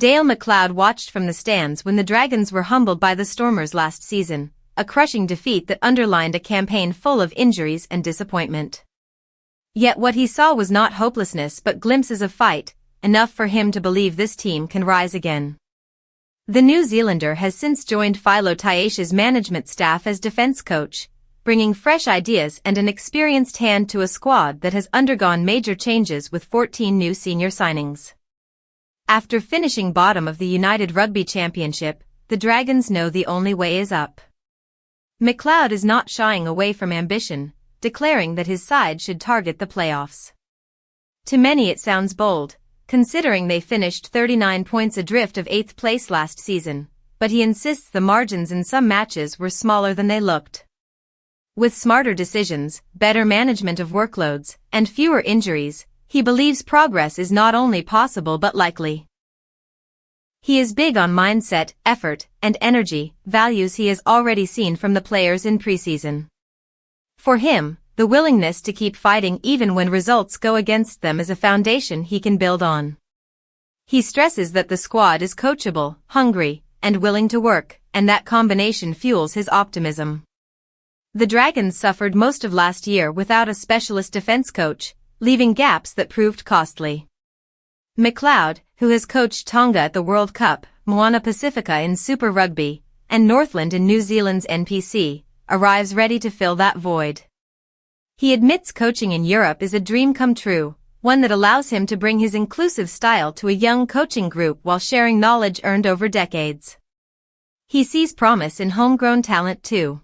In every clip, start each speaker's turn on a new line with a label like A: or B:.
A: Dale MacLeod watched from the stands when the Dragons were humbled by the Stormers last season, a crushing defeat that underlined a campaign full of injuries and disappointment. Yet what he saw was not hopelessness but glimpses of fight, enough for him to believe this team can rise again. The New Zealander has since joined Filo Tiatia's management staff as defense coach, bringing fresh ideas and an experienced hand to a squad that has undergone major changes with 14 new senior signings. After finishing bottom of the United Rugby Championship, the Dragons know the only way is up. MacLeod is not shying away from ambition, declaring that his side should target the playoffs. To many it sounds bold, considering they finished 39 points adrift of 8th place last season, but he insists the margins in some matches were smaller than they looked. With smarter decisions, better management of workloads, and fewer injuries, he believes progress is not only possible but likely. He is big on mindset, effort, and energy, values he has already seen from the players in preseason. For him, the willingness to keep fighting even when results go against them is a foundation he can build on. He stresses that the squad is coachable, hungry, and willing to work, and that combination fuels his optimism. The Dragons suffered most of last year without a specialist defense coach, leaving gaps that proved costly. MacLeod, who has coached Tonga at the World Cup, Moana Pasifika in Super Rugby, and Northland in New Zealand's NPC, arrives ready to fill that void. He admits coaching in Europe is a dream come true, one that allows him to bring his inclusive style to a young coaching group while sharing knowledge earned over decades. He sees promise in homegrown talent too.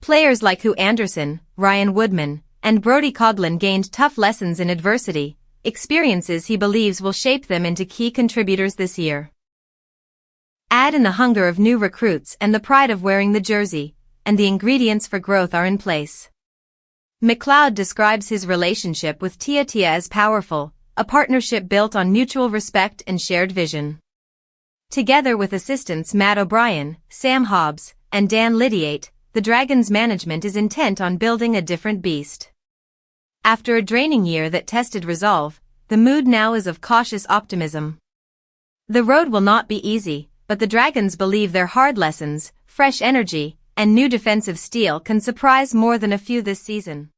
A: Players like Hugh Anderson, Ryan Woodman, and Brodie Coghlan gained tough lessons in adversity, experiences he believes will shape them into key contributors this year. Add in the hunger of new recruits and the pride of wearing the jersey, and the ingredients for growth are in place. MacLeod describes his relationship with Tiatia as powerful, a partnership built on mutual respect and shared vision. Together with assistants Matt O'Brien, Sam Hobbs, and Dan Lydiate, the Dragons' management is intent on building a different beast. After a draining year that tested resolve, the mood now is of cautious optimism. The road will not be easy, but the Dragons believe their hard lessons, fresh energy, and new defensive steel can surprise more than a few this season.